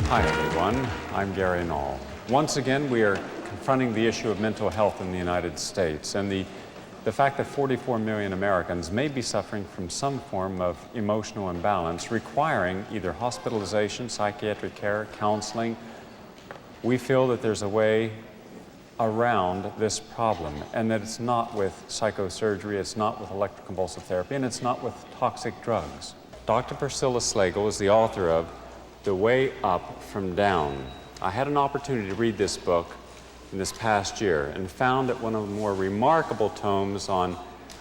Hi everyone, I'm Gary Knoll. Once again, we are confronting the issue of mental health in the United States and the fact that 44 million Americans may be suffering from some form of emotional imbalance requiring either hospitalization, psychiatric care, counseling. We feel that there's a way around this problem and that it's not with psychosurgery, it's not with electro-convulsive therapy, and it's not with toxic drugs. Dr. Priscilla Slagle is the author of The Way Up from Down. I had an opportunity to read this book in this past year and found it one of the more remarkable tomes on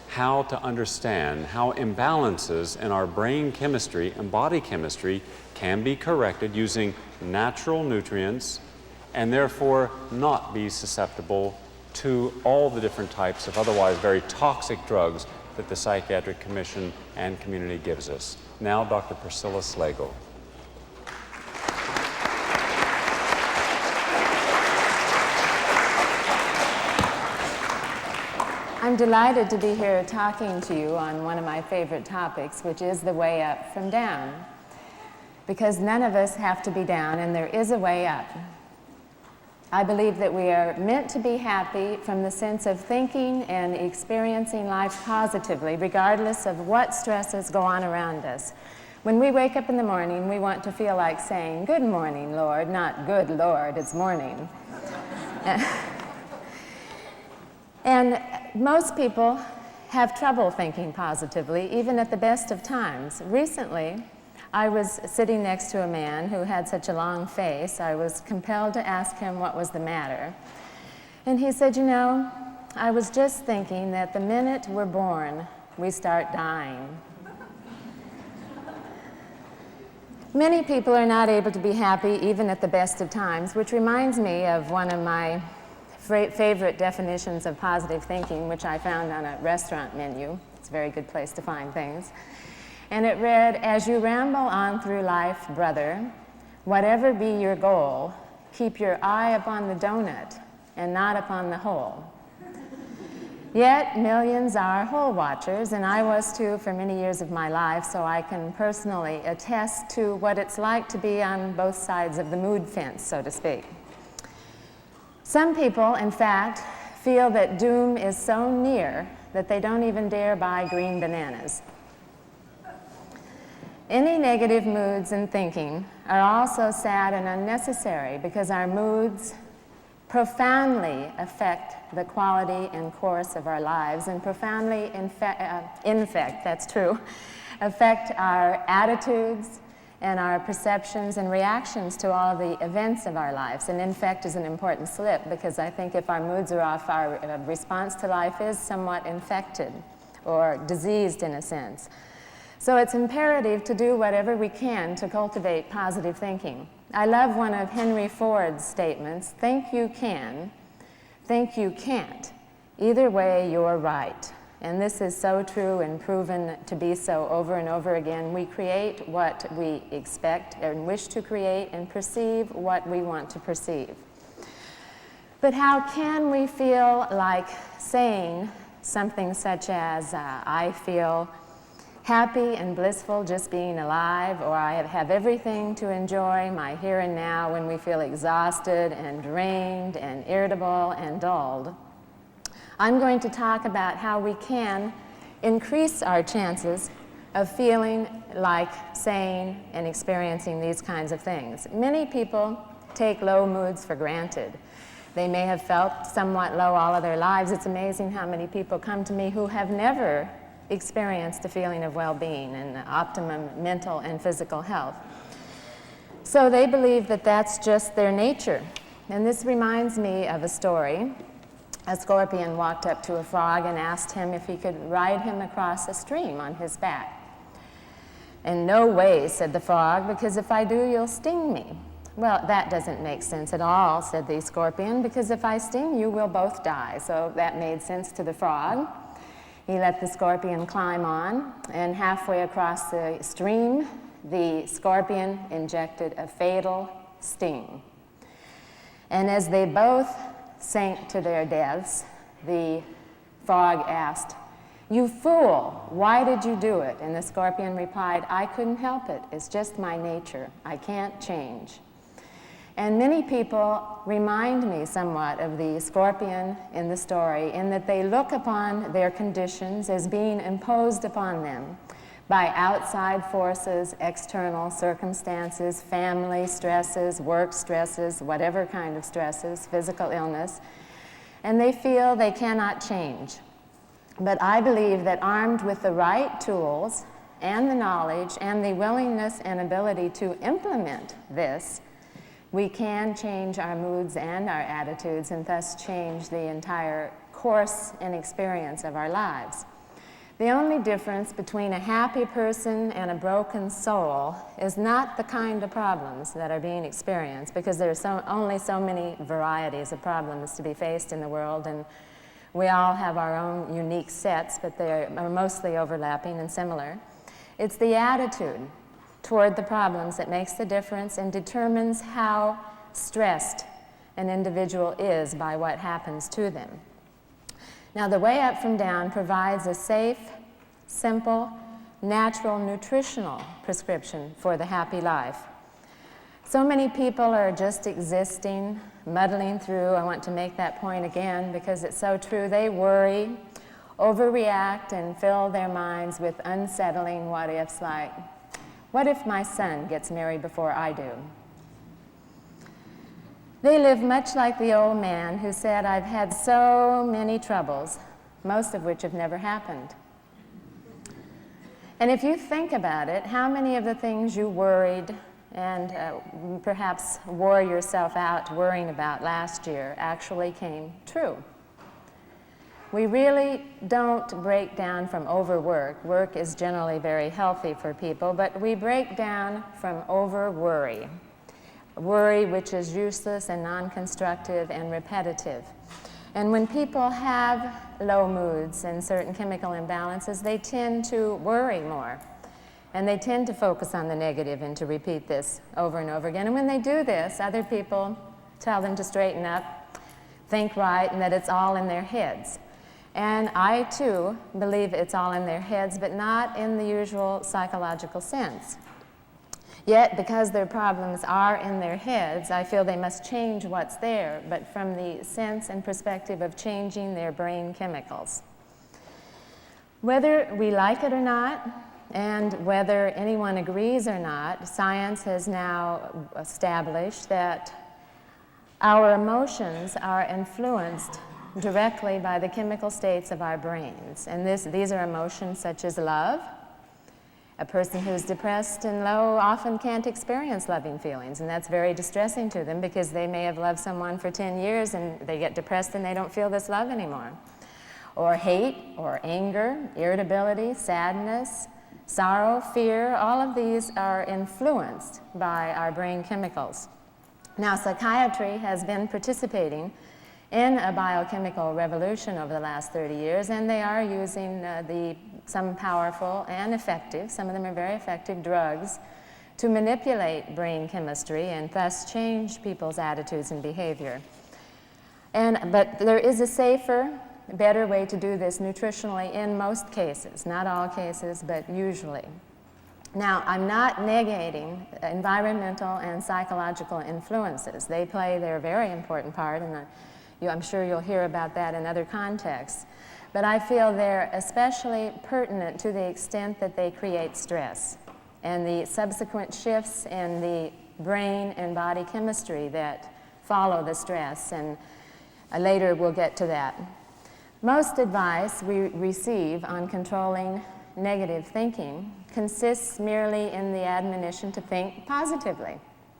how to understand how imbalances in our brain chemistry and body chemistry can be corrected using natural nutrients and therefore not be susceptible to all the different types of otherwise very toxic drugs that the Psychiatric Commission and community gives us. Now, Dr. Priscilla Slagle. I'm delighted to be here talking to you on one of my favorite topics, which is the way up from down. Because none of us have to be down, and there is a way up. I believe that we are meant to be happy from the sense of thinking and experiencing life positively, regardless of what stresses go on around us. When we wake up in the morning, we want to feel like saying, "Good morning, Lord," not "Good Lord, it's morning." And most people have trouble thinking positively, even at the best of times. Recently, I was sitting next to a man who had such a long face, I was compelled to ask him what was the matter. And he said, "You know, I was just thinking that the minute we're born, we start dying." Many people are not able to be happy even at the best of times, which reminds me of one of my favorite definitions of positive thinking, which I found on a restaurant menu. It's a very good place to find things. And it read, "As you ramble on through life, brother, whatever be your goal, keep your eye upon the donut and not upon the hole." Yet millions are hole watchers, and I was too for many years of my life, so I can personally attest to what it's like to be on both sides of the mood fence, so to speak. Some people, in fact, feel that doom is so near that they don't even dare buy green bananas. Any negative moods and thinking are also sad and unnecessary because our moods profoundly affect the quality and course of our lives and profoundly affect our attitudes and our perceptions and reactions to all the events of our lives. And infect is an important slip because I think if our moods are off, our response to life is somewhat infected or diseased in a sense. So it's imperative to do whatever we can to cultivate positive thinking. I love one of Henry Ford's statements, "Think you can, think you can't. Either way, you're right." And this is so true and proven to be so over and over again. We create what we expect and wish to create and perceive what we want to perceive. But how can we feel like saying something such as, "I feel happy and blissful just being alive," or "I have everything to enjoy my here and now," when we feel exhausted and drained and irritable and dulled? I'm going to talk about how we can increase our chances of feeling like saying and experiencing these kinds of things. Many people take low moods for granted. They may have felt somewhat low all of their lives. It's amazing how many people come to me who have never experienced a feeling of well-being and optimum mental and physical health. So they believe that that's just their nature. And this reminds me of a story. A scorpion walked up to a frog and asked him if he could ride him across a stream on his back. "In no way," said the frog, "because if I do, you'll sting me." "Well, that doesn't make sense at all," said the scorpion, "because if I sting you, we'll both die." So that made sense to the frog. He let the scorpion climb on, and halfway across the stream, the scorpion injected a fatal sting. And as they both sank to their deaths, the frog asked, "You fool, why did you do it?" And the scorpion replied, "I couldn't help it. It's just my nature. I can't change." And many people remind me somewhat of the scorpion in the story in that they look upon their conditions as being imposed upon them by outside forces, external circumstances, family stresses, work stresses, whatever kind of stresses, physical illness, and they feel they cannot change. But I believe that armed with the right tools and the knowledge and the willingness and ability to implement this, we can change our moods and our attitudes and thus change the entire course and experience of our lives. The only difference between a happy person and a broken soul is not the kind of problems that are being experienced, because there are only so many varieties of problems to be faced in the world, and we all have our own unique sets, but they are mostly overlapping and similar. It's the attitude toward the problems that makes the difference and determines how stressed an individual is by what happens to them. Now, the way up from down provides a safe, simple, natural, nutritional prescription for the happy life. So many people are just existing, muddling through. I want to make that point again because it's so true. They worry, overreact, and fill their minds with unsettling what-ifs like, what if my son gets married before I do? They live much like the old man who said, I've had so many troubles, most of which have never happened. And if you think about it, how many of the things you worried and perhaps wore yourself out worrying about last year actually came true? We really don't break down from overwork. Work is generally very healthy for people, but we break down from over-worry. Worry which is useless and non-constructive and repetitive. And when people have low moods and certain chemical imbalances, they tend to worry more. And they tend to focus on the negative and to repeat this over and over again. And when they do this, other people tell them to straighten up, think right, and that it's all in their heads. And I, too, believe it's all in their heads, but not in the usual psychological sense. Yet, because their problems are in their heads, I feel they must change what's there, but from the sense and perspective of changing their brain chemicals. Whether we like it or not, and whether anyone agrees or not, science has now established that our emotions are influenced directly by the chemical states of our brains. And these are emotions such as love. A person who's depressed and low often can't experience loving feelings, and that's very distressing to them because they may have loved someone for 10 years and they get depressed and they don't feel this love anymore. Or hate, or anger, irritability, sadness, sorrow, fear, all of these are influenced by our brain chemicals. Now, psychiatry has been participating in a biochemical revolution over the last 30 years, and they are using some powerful and effective, some of them are very effective, drugs to manipulate brain chemistry and thus change people's attitudes and behavior. But there is a safer, better way to do this nutritionally in most cases, not all cases, but usually. Now, I'm not negating environmental and psychological influences. They play their very important part, and I'm sure you'll hear about that in other contexts. But I feel they're especially pertinent to the extent that they create stress and the subsequent shifts in the brain and body chemistry that follow the stress, and later we'll get to that. Most advice we receive on controlling negative thinking consists merely in the admonition to think positively.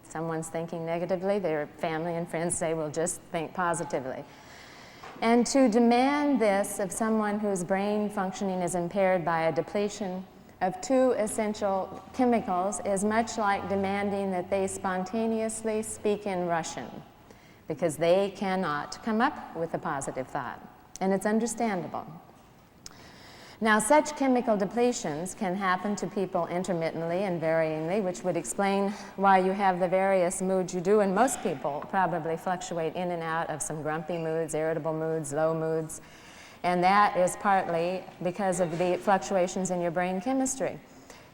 Someone's thinking negatively, their family and friends say, well, just think positively. And to demand this of someone whose brain functioning is impaired by a depletion of two essential chemicals is much like demanding that they spontaneously speak in Russian, because they cannot come up with a positive thought. And it's understandable. Now, such chemical depletions can happen to people intermittently and varyingly, which would explain why you have the various moods you do, and most people probably fluctuate in and out of some grumpy moods, irritable moods, low moods, and that is partly because of the fluctuations in your brain chemistry.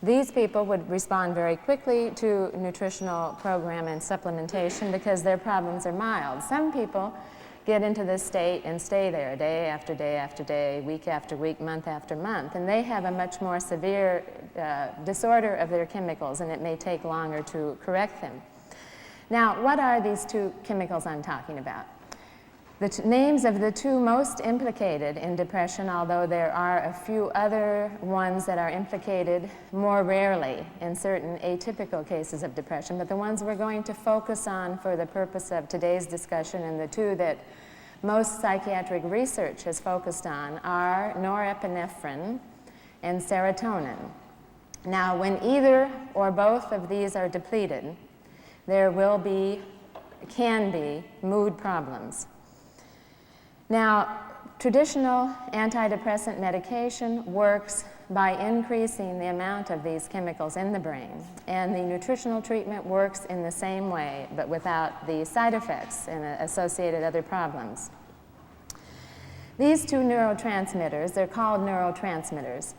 These people would respond very quickly to nutritional program and supplementation because their problems are mild. Some people get into this state and stay there day after day after day, week after week, month after month, and they have a much more severe disorder of their chemicals, and it may take longer to correct them. Now, what are these two chemicals I'm talking about? The names of the two most implicated in depression, although there are a few other ones that are implicated more rarely in certain atypical cases of depression, but the ones we're going to focus on for the purpose of today's discussion, and the two that most psychiatric research has focused on, are norepinephrine and serotonin. Now, when either or both of these are depleted, there can be mood problems. Now, traditional antidepressant medication works by increasing the amount of these chemicals in the brain, and the nutritional treatment works in the same way, but without the side effects and associated other problems. These two neurotransmitters, they're called neurotransmitters,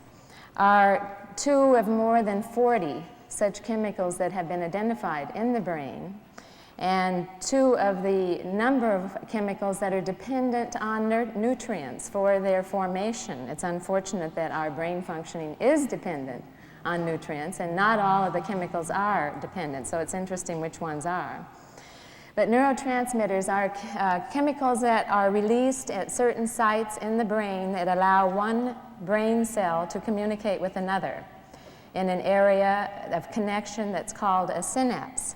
are two of more than 40 such chemicals that have been identified in the brain, and two of the number of chemicals that are dependent on nutrients for their formation. It's unfortunate that our brain functioning is dependent on nutrients, and not all of the chemicals are dependent, so it's interesting which ones are. But neurotransmitters are chemicals that are released at certain sites in the brain that allow one brain cell to communicate with another in an area of connection that's called a synapse.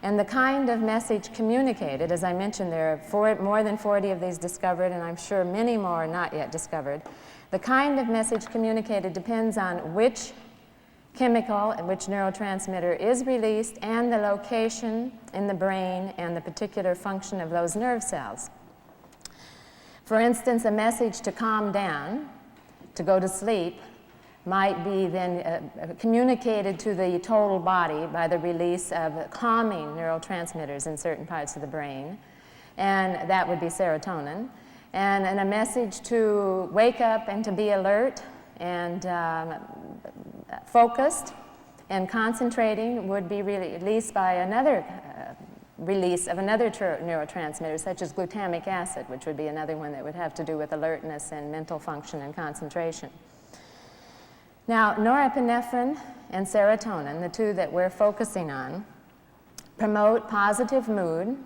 And the kind of message communicated, as I mentioned, there are more than 40 of these discovered, and I'm sure many more are not yet discovered. The kind of message communicated depends on which chemical and which neurotransmitter is released, and the location in the brain and the particular function of those nerve cells. For instance, a message to calm down, to go to sleep, might be then communicated to the total body by the release of calming neurotransmitters in certain parts of the brain, and that would be serotonin. And a message to wake up and to be alert and focused and concentrating would be released by another release of another neurotransmitter, such as glutamic acid, which would be another one that would have to do with alertness and mental function and concentration. Now, norepinephrine and serotonin, the two that we're focusing on, promote positive mood,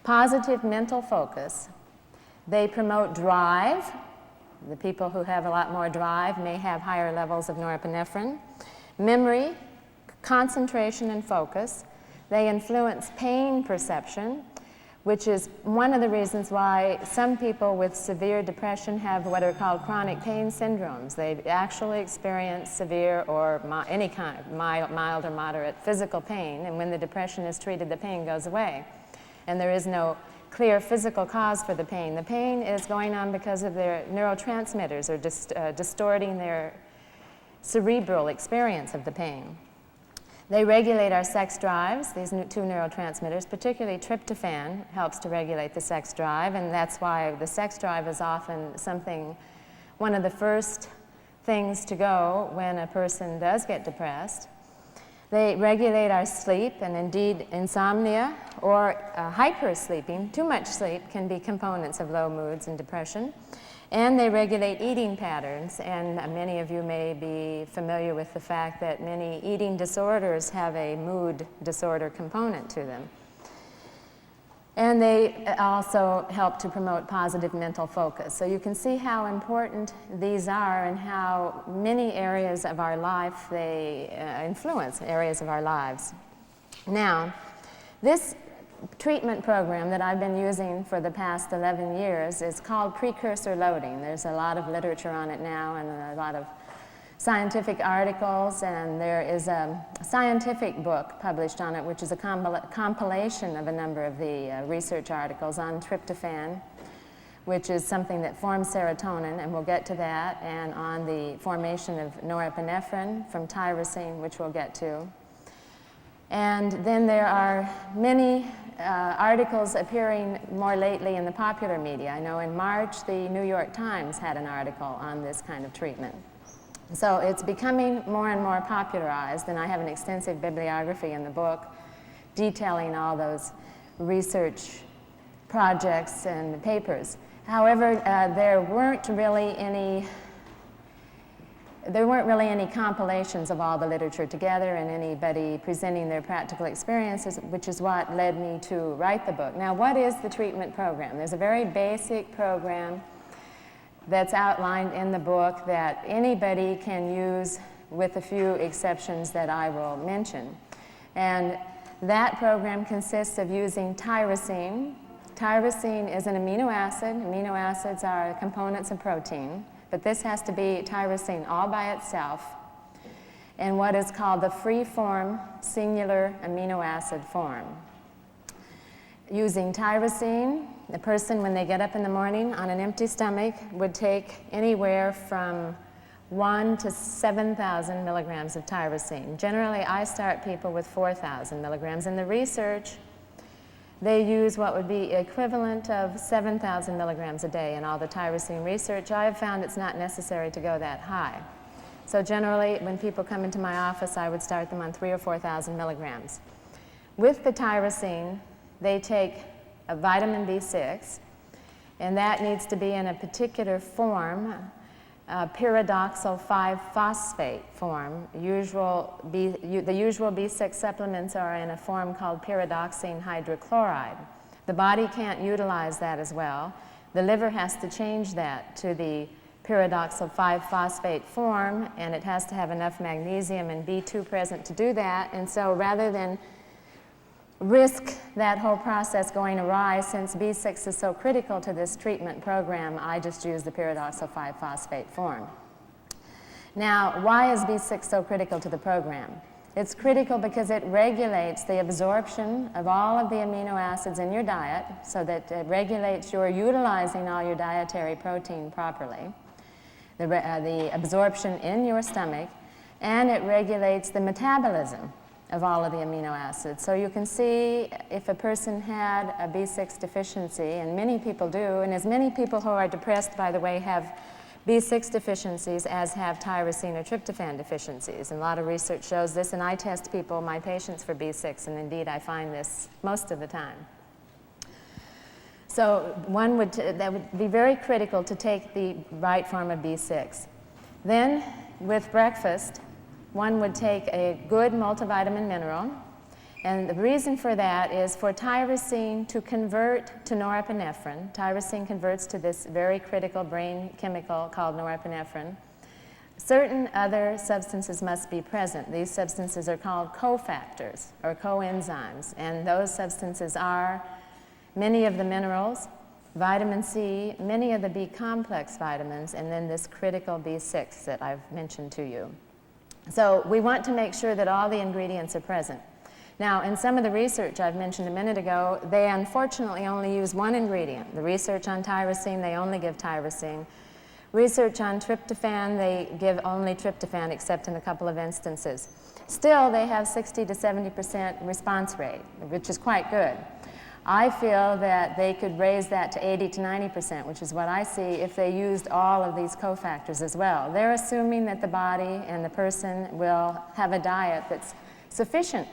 positive mental focus. They promote drive. The people who have a lot more drive may have higher levels of norepinephrine. Memory, concentration, and focus. They influence pain perception, which is one of the reasons why some people with severe depression have what are called chronic pain syndromes. They actually experience severe or any kind of mild or moderate physical pain, and when the depression is treated, the pain goes away. And there is no clear physical cause for the pain. The pain is going on because of their neurotransmitters or distorting their cerebral experience of the pain. They regulate our sex drives, these two neurotransmitters, particularly tryptophan helps to regulate the sex drive, and that's why the sex drive is often one of the first things to go when a person does get depressed. They regulate our sleep, and indeed insomnia or hypersleeping, too much sleep, can be components of low moods and depression. And they regulate eating patterns, and many of you may be familiar with the fact that many eating disorders have a mood disorder component to them. And they also help to promote positive mental focus. So you can see how important these are and how many areas of our life they influence areas of our lives. Now, this treatment program that I've been using for the past 11 years is called precursor loading. There's a lot of literature on it now and a lot of scientific articles, and there is a scientific book published on it, which is a compilation of a number of the research articles on tryptophan, which is something that forms serotonin, and we'll get to that, and on the formation of norepinephrine from tyrosine, which we'll get to. And then there are many articles appearing more lately in the popular media. I know in March, the New York Times had an article on this kind of treatment. So it's becoming more and more popularized, and I have an extensive bibliography in the book detailing all those research projects and papers. However, there weren't really any compilations of all the literature together and anybody presenting their practical experiences, which is what led me to write the book. Now, what is the treatment program? There's a very basic program that's outlined in the book that anybody can use with a few exceptions that I will mention. And that program consists of using tyrosine. Tyrosine is an amino acid. Amino acids are components of protein, but this has to be tyrosine all by itself in what is called the free-form singular amino acid form. Using tyrosine, the person, when they get up in the morning on an empty stomach, would take anywhere from 1 to 7,000 milligrams of tyrosine. Generally, I start people with 4,000 milligrams. In the research, they use what would be equivalent of 7,000 milligrams a day in all the tyrosine research. I have found it's not necessary to go that high. So generally, when people come into my office, I would start them on 3,000 or 4,000 milligrams. With the tyrosine, they take a vitamin B6, and that needs to be in a particular form, pyridoxal 5-phosphate form. The usual B6 supplements are in a form called pyridoxine hydrochloride. The body can't utilize that as well. The liver has to change that to the pyridoxal 5-phosphate form, and it has to have enough magnesium and B2 present to do that. And so rather than risk that whole process going awry, since B6 is so critical to this treatment program, I just use the pyridoxal 5-phosphate form. Now, why is B6 so critical to the program? It's critical because it regulates the absorption of all of the amino acids in your diet, so that it regulates your utilizing all your dietary protein properly, the absorption in your stomach, and it regulates the metabolism of all of the amino acids. So you can see if a person had a B6 deficiency, and many people do, and as many people who are depressed, by the way, have B6 deficiencies as have tyrosine or tryptophan deficiencies. And a lot of research shows this, and I test people, my patients, for B6, and indeed I find this most of the time. So that would be very critical to take the right form of B6. Then, with breakfast, one would take a good multivitamin mineral, and the reason for that is for tyrosine to convert to norepinephrine. Tyrosine converts to this very critical brain chemical called norepinephrine. Certain other substances must be present. These substances are called cofactors or coenzymes, and those substances are many of the minerals, vitamin C, many of the B complex vitamins, and then this critical B6 that I've mentioned to you. So we want to make sure that all the ingredients are present. Now, in some of the research I've mentioned a minute ago, they unfortunately only use one ingredient. The research on tyrosine, they only give tyrosine. Research on tryptophan, they give only tryptophan, except in a couple of instances. Still, they have 60 to 70% response rate, which is quite good. I feel that they could raise that to 80 to 90%, which is what I see if they used all of these cofactors as well. They're assuming that the body and the person will have a diet that's sufficient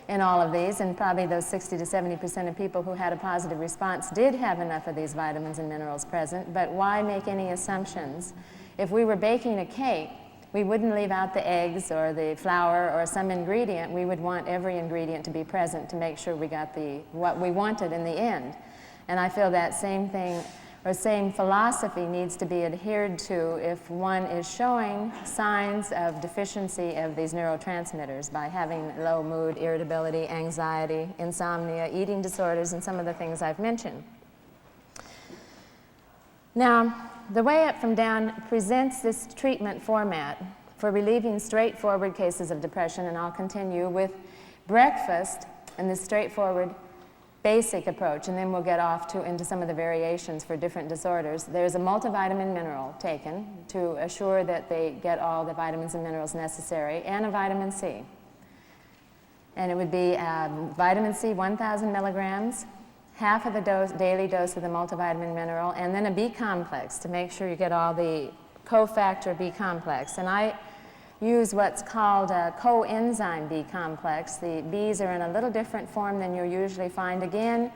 in all of these, and probably those 60 to 70% of people who had a positive response did have enough of these vitamins and minerals present, but why make any assumptions? If we were baking a cake, we wouldn't leave out the eggs or the flour or some ingredient. We would want every ingredient to be present to make sure we got what we wanted in the end. And I feel that same thing or same philosophy needs to be adhered to if one is showing signs of deficiency of these neurotransmitters by having low mood, irritability, anxiety, insomnia, eating disorders, and some of the things I've mentioned. Now, the Way Up from Down presents this treatment format for relieving straightforward cases of depression, and I'll continue with breakfast and this straightforward basic approach, and then we'll get off into some of the variations for different disorders. There's a multivitamin mineral taken to assure that they get all the vitamins and minerals necessary, and a vitamin C. And it would be vitamin C, 1,000 milligrams, half of the daily dose of the multivitamin mineral, and then a B complex to make sure you get all the cofactor B complex. And I use what's called a coenzyme B complex. The Bs are in a little different form than you'll usually find. Again,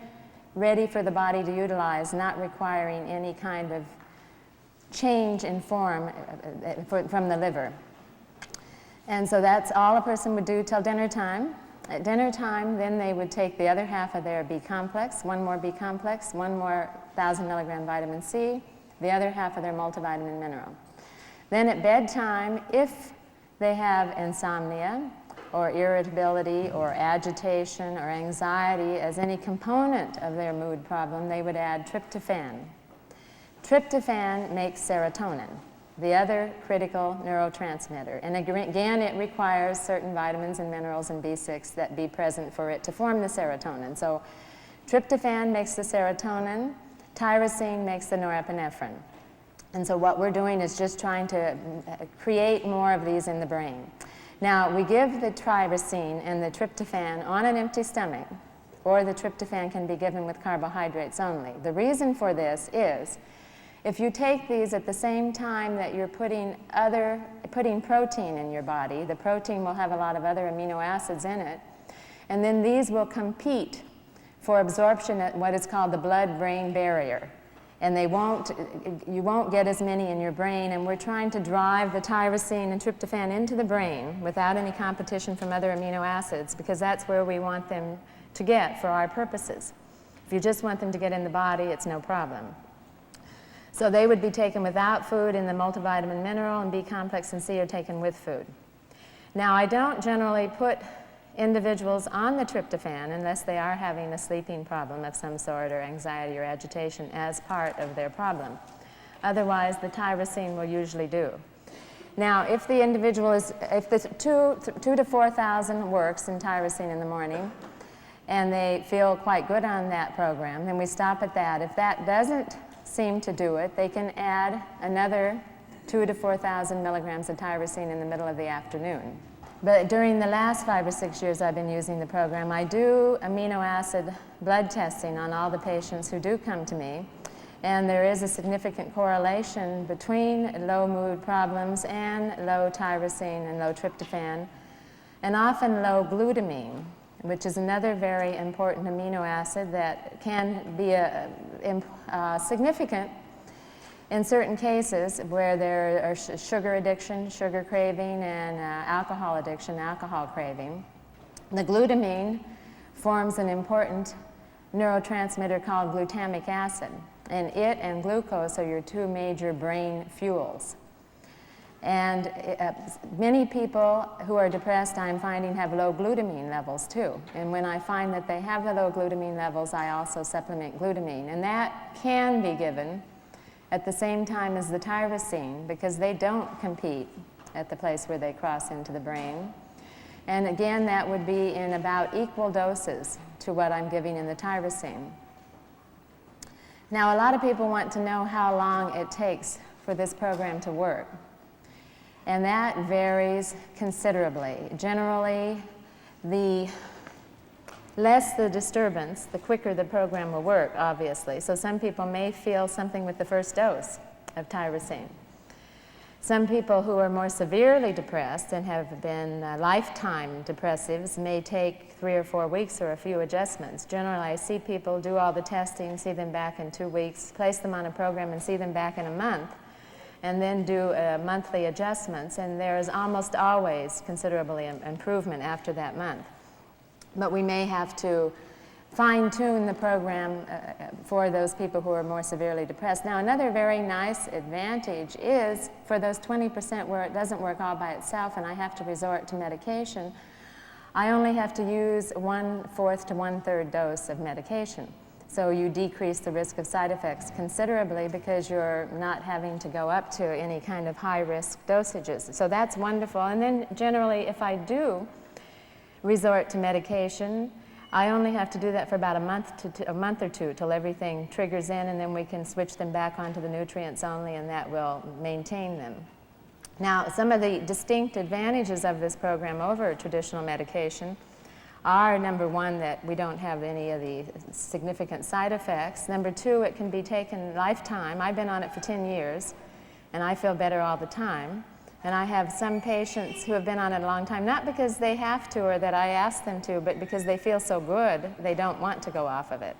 ready for the body to utilize, not requiring any kind of change in form from the liver. And so that's all a person would do till dinner time. At dinner time, then they would take the other half of their B complex, one more B complex, one more 1,000 milligram vitamin C, the other half of their multivitamin mineral. Then at bedtime, if they have insomnia or irritability or agitation or anxiety as any component of their mood problem, they would add tryptophan. Tryptophan makes serotonin, the other critical neurotransmitter. And again, it requires certain vitamins and minerals and B6 that be present for it to form the serotonin. So tryptophan makes the serotonin, tyrosine makes the norepinephrine. And so what we're doing is just trying to create more of these in the brain. Now, we give the tyrosine and the tryptophan on an empty stomach, or the tryptophan can be given with carbohydrates only. The reason for this is, if you take these at the same time that you're putting protein in your body, the protein will have a lot of other amino acids in it, and then these will compete for absorption at what is called the blood-brain barrier. And you won't get as many in your brain, and we're trying to drive the tyrosine and tryptophan into the brain without any competition from other amino acids, because that's where we want them to get for our purposes. If you just want them to get in the body, it's no problem. So they would be taken without food, and the multivitamin mineral and B complex and C are taken with food. Now, I don't generally put individuals on the tryptophan unless they are having a sleeping problem of some sort or anxiety or agitation as part of their problem. Otherwise, the tyrosine will usually do. Now, if the individual is, if the 2 to 4,000 works in tyrosine in the morning, and they feel quite good on that program, then we stop at that. If that doesn't seem to do it, they can add another 2 to 4,000 milligrams of tyrosine in the middle of the afternoon. But during the last 5 or 6 years I've been using the program, I do amino acid blood testing on all the patients who do come to me. And there is a significant correlation between low mood problems and low tyrosine and low tryptophan, and often low glutamine, which is another very important amino acid that can be significant in certain cases where there are sugar addiction, sugar craving, and alcohol addiction, alcohol craving. The glutamine forms an important neurotransmitter called glutamic acid, and it and glucose are your two major brain fuels. And many people who are depressed, I'm finding, have low glutamine levels too. And when I find that they have the low glutamine levels, I also supplement glutamine. And that can be given at the same time as the tyrosine, because they don't compete at the place where they cross into the brain. And again, that would be in about equal doses to what I'm giving in the tyrosine. Now, a lot of people want to know how long it takes for this program to work. And that varies considerably. Generally, the less the disturbance, the quicker the program will work, obviously. So some people may feel something with the first dose of tyrosine. Some people who are more severely depressed and have been lifetime depressives may take 3 or 4 weeks or a few adjustments. Generally, I see people do all the testing, see them back in 2 weeks, place them on a program and see them back in a month, and then do monthly adjustments. And there is almost always considerable improvement after that month. But we may have to fine-tune the program for those people who are more severely depressed. Now, another very nice advantage is for those 20% where it doesn't work all by itself and I have to resort to medication, I only have to use 1/4 to 1/3 dose of medication. So you decrease the risk of side effects considerably because you're not having to go up to any kind of high-risk dosages. So that's wonderful. And then generally, if I do resort to medication, I only have to do that for about a month or two till everything triggers in, and then we can switch them back onto the nutrients only, and that will maintain them. Now, some of the distinct advantages of this program over traditional medication are, number one, that we don't have any of the significant side effects. Number two, it can be taken lifetime. I've been on it for 10 years, and I feel better all the time. And I have some patients who have been on it a long time, not because they have to or that I ask them to, but because they feel so good, they don't want to go off of it.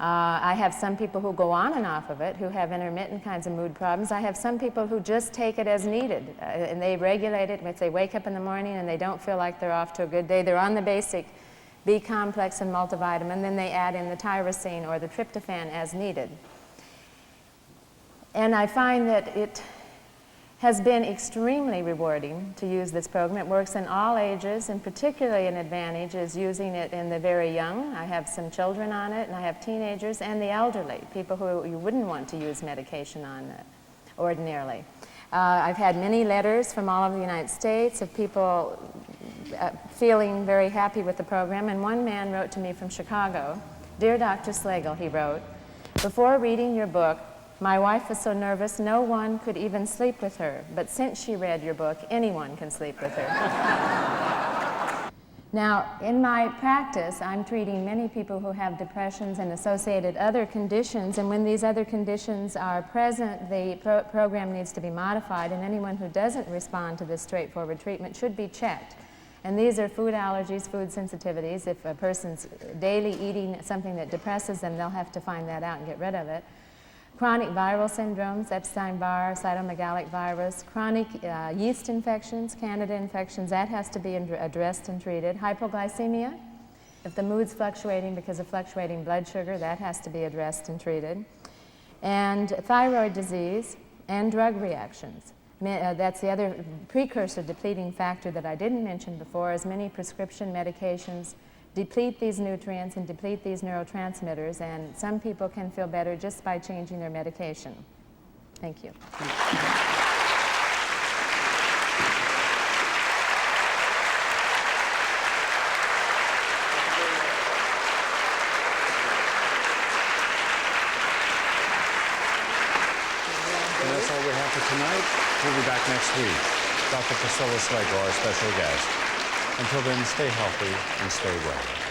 I have some people who go on and off of it, who have intermittent kinds of mood problems. I have some people who just take it as needed, and they regulate it. If they wake up in the morning and they don't feel like they're off to a good day, they're on the basic B complex and multivitamin, then they add in the tyrosine or the tryptophan as needed. And I find that it has been extremely rewarding to use this program. It works in all ages, and particularly an advantage is using it in the very young. I have some children on it, and I have teenagers and the elderly, people who you wouldn't want to use medication on ordinarily. I've had many letters from all over the United States of people feeling very happy with the program, and one man wrote to me from Chicago, "Dear Dr. Slagle," he wrote, "before reading your book, my wife was so nervous no one could even sleep with her, but since she read your book, anyone can sleep with her." Now, in my practice, I'm treating many people who have depressions and associated other conditions, and when these other conditions are present, the program needs to be modified, and anyone who doesn't respond to this straightforward treatment should be checked. And these are food allergies, food sensitivities. If a person's daily eating something that depresses them, they'll have to find that out and get rid of it. Chronic viral syndromes, Epstein-Barr, cytomegalic virus, chronic yeast infections, Candida infections, that has to be addressed and treated. Hypoglycemia, if the mood's fluctuating because of fluctuating blood sugar, that has to be addressed and treated. And thyroid disease and drug reactions. That's the other precursor depleting factor that I didn't mention before, is many prescription medications deplete these nutrients and deplete these neurotransmitters, and some people can feel better just by changing their medication. Thank you. And that's all we have for tonight. We'll be back next week. Dr. Priscilla Slagle, our special guest. Until then, stay healthy and stay well.